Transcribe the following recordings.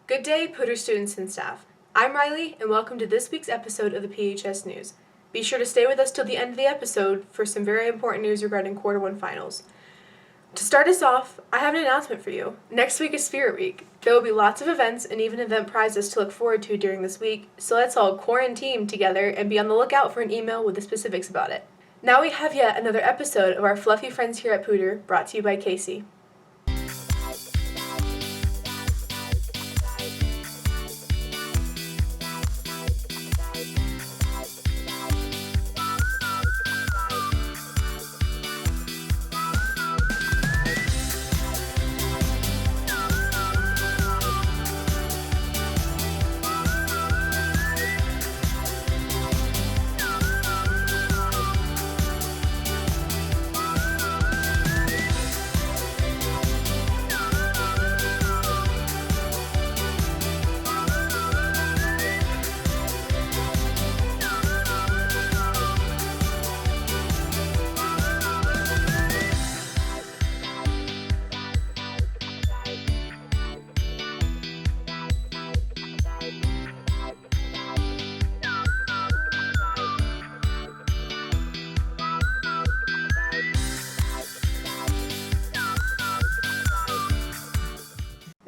Good day, Pooter students and staff. I'm Riley, and welcome to this week's episode of the PHS News. Be sure to stay with us till the end of the episode for some very important news regarding Quarter 1 finals. To start us off, I have an announcement for you. Next week is Spirit Week. There will be lots of events and even event prizes to look forward to during this week, so let's all quarantine together and be on the lookout for an email with the specifics about it. Now we have yet another episode of our Fluffy Friends here at Pooter, brought to you by Casey.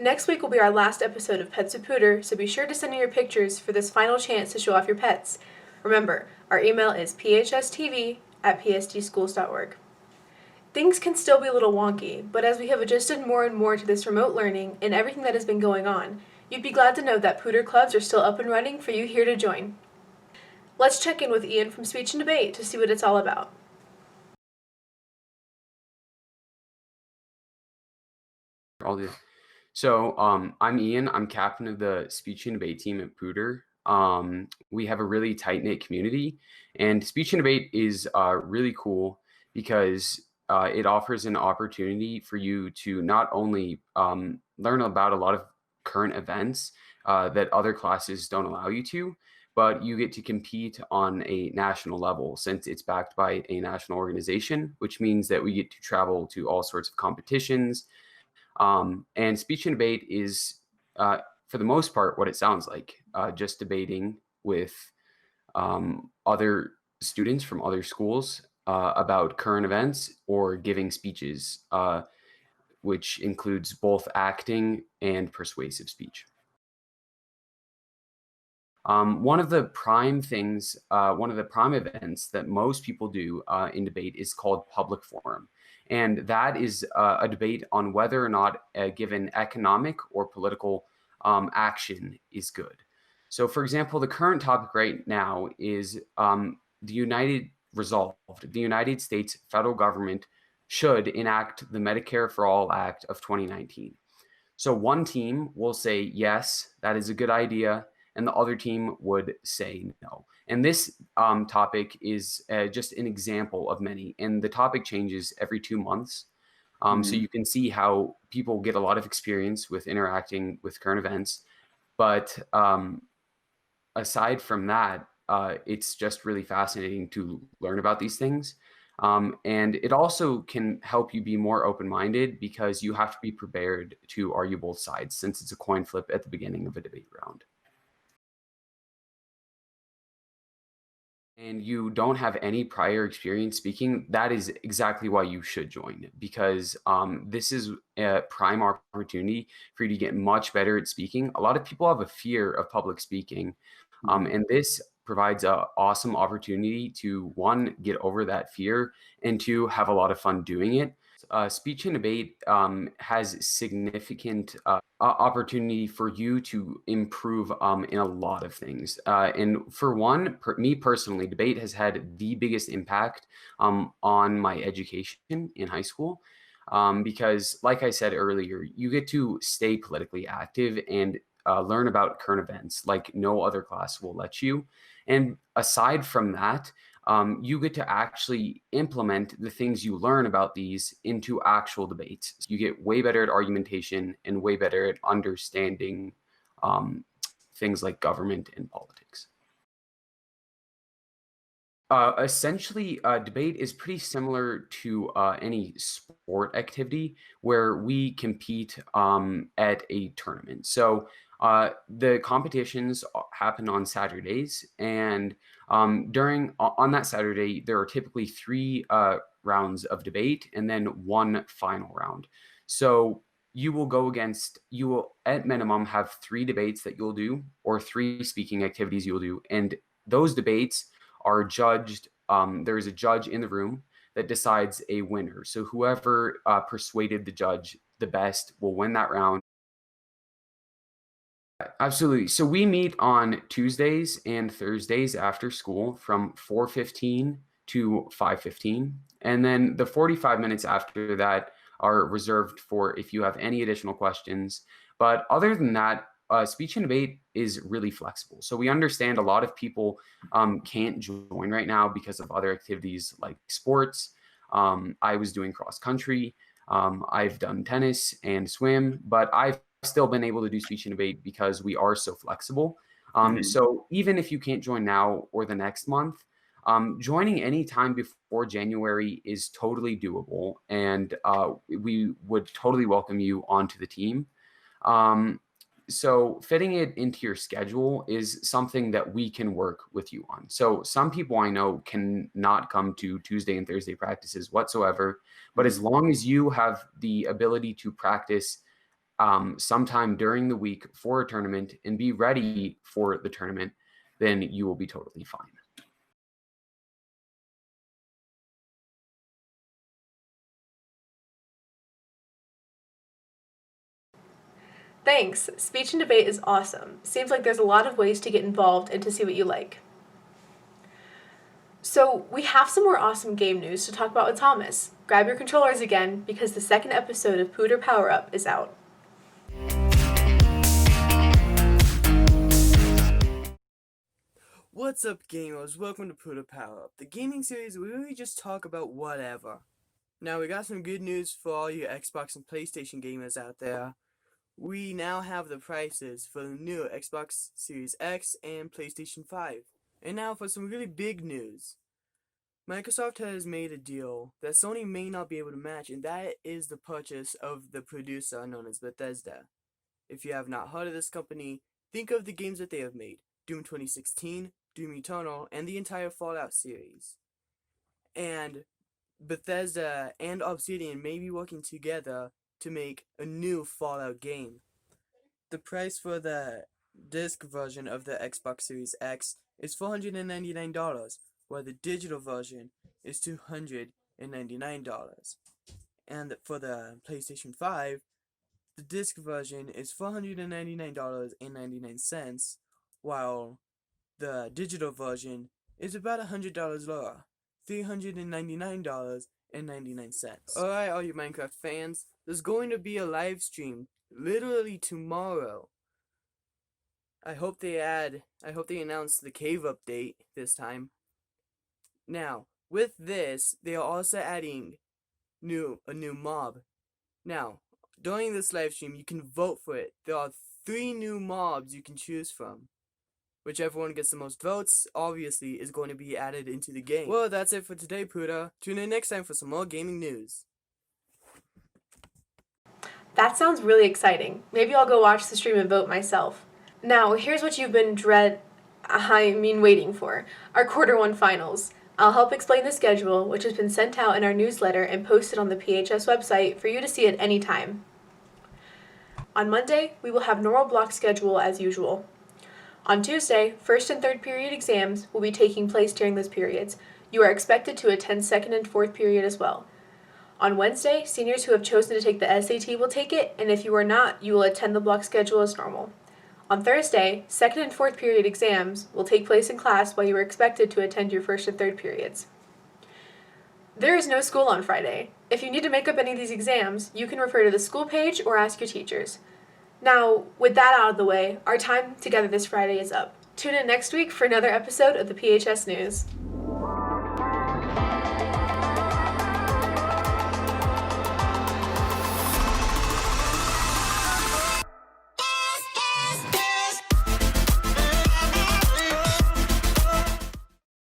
Next week will be our last episode of Pets with Pooter, so be sure to send in your pictures for this final chance to show off your pets. Remember, our email is phstv@psdschools.org. Things can still be a little wonky, but as we have adjusted more and more to this remote learning and everything that has been going on, you'd be glad to know that Pooter clubs are still up and running for you here to join. Let's check in with Ian from Speech and Debate to see what it's all about. I'll do. I'm Ian. I'm captain of the speech and debate team at Pooter. We have a really tight-knit community, and speech and debate is really cool because it offers an opportunity for you to not only learn about a lot of current events that other classes don't allow you to, but you get to compete on a national level since it's backed by a national organization, which means that we get to travel to all sorts of competitions. And speech and debate is, for the most part, what it sounds like, just debating with other students from other schools about current events or giving speeches, which includes both acting and persuasive speech. One of the prime events that most people do in debate is called public forum. And that is a debate on whether or not a given economic or political action is good. So, for example, the current topic right now is the United States federal government should enact the Medicare for All Act of 2019. So one team will say, yes, that is a good idea, and the other team would say no. And this topic is just an example of many, and the topic changes every 2 months. So you can see how people get a lot of experience with interacting with current events. But aside from that, it's just really fascinating to learn about these things. And it also can help you be more open-minded because you have to be prepared to argue both sides since it's a coin flip at the beginning of a debate round. And you don't have any prior experience speaking, that is exactly why you should join, because this is a prime opportunity for you to get much better at speaking. A lot of people have a fear of public speaking, and this provides an awesome opportunity to, one, get over that fear, and two, have a lot of fun doing it. Speech and debate has significant opportunity for you to improve in a lot of things. And for one, me personally, debate has had the biggest impact on my education in high school. Because like I said earlier, you get to stay politically active and learn about current events like no other class will let you. And aside from that, you get to actually implement the things you learn about these into actual debates. You get way better at argumentation and way better at understanding things like government and politics. Essentially, debate is pretty similar to any sport activity where we compete at a tournament. So The competitions happen on Saturdays, and on that Saturday, there are typically three rounds of debate and then one final round. So you will at minimum have three debates that you'll do, or three speaking activities you'll do, and those debates are judged. There is a judge in the room that decides a winner. So whoever persuaded the judge the best will win that round. Absolutely. So we meet on Tuesdays and Thursdays after school from 4:15 to 5:15, and then the 45 minutes after that are reserved for if you have any additional questions. But other than that, speech and debate is really flexible. So we understand a lot of people can't join right now because of other activities like sports. I was doing cross country. I've done tennis and swim, but I've still been able to do speech and debate because we are so flexible. So even if you can't join now or the next month, joining any time before January is totally doable, and we would totally welcome you onto the team. So fitting it into your schedule is something that we can work with you on. So some people I know can not come to Tuesday and Thursday practices whatsoever, but as long as you have the ability to practice sometime during the week for a tournament and be ready for the tournament, then you will be totally fine. Thanks. Speech and debate is awesome. Seems like there's a lot of ways to get involved and to see what you like. So, we have some more awesome game news to talk about with Thomas. Grab your controllers again because the second episode of Pooter Power Up is out. What's up, gamers? Welcome to Pooter Power Up, the gaming series where we just talk about whatever. Now, we got some good news for all you Xbox and PlayStation gamers out there. We now have the prices for the new Xbox Series X and PlayStation 5. And now for some really big news. Microsoft has made a deal that Sony may not be able to match, and that is the purchase of the producer known as Bethesda. If you have not heard of this company, think of the games that they have made: Doom 2016, Doom Eternal, and the entire Fallout series. And Bethesda and Obsidian may be working together to make a new Fallout game. The price for the disc version of the Xbox Series X is $499, while the digital version is $299. And for the PlayStation 5, the disc version is $499.99, while the digital version is about $100 lower, $399.99. Alright, all you Minecraft fans, there's going to be a live stream literally tomorrow. I hope they announce the cave update this time. Now, with this, they are also adding a new mob. Now, during this live stream, you can vote for it. There are 3 new mobs you can choose from. Whichever one gets the most votes, obviously, is going to be added into the game. Well, that's it for today, Pooter. Tune in next time for some more gaming news. That sounds really exciting. Maybe I'll go watch the stream and vote myself. Now, here's what you've been waiting for. Our Q1 finals. I'll help explain the schedule, which has been sent out in our newsletter and posted on the PHS website for you to see at any time. On Monday, we will have normal block schedule as usual. On Tuesday, first and third period exams will be taking place during those periods. You are expected to attend second and fourth period as well. On Wednesday, seniors who have chosen to take the SAT will take it, and if you are not, you will attend the block schedule as normal. On Thursday, second and fourth period exams will take place in class while you are expected to attend your first and third periods. There is no school on Friday. If you need to make up any of these exams, you can refer to the school page or ask your teachers. Now, with that out of the way, our time together this Friday is up. Tune in next week for another episode of the PHS News.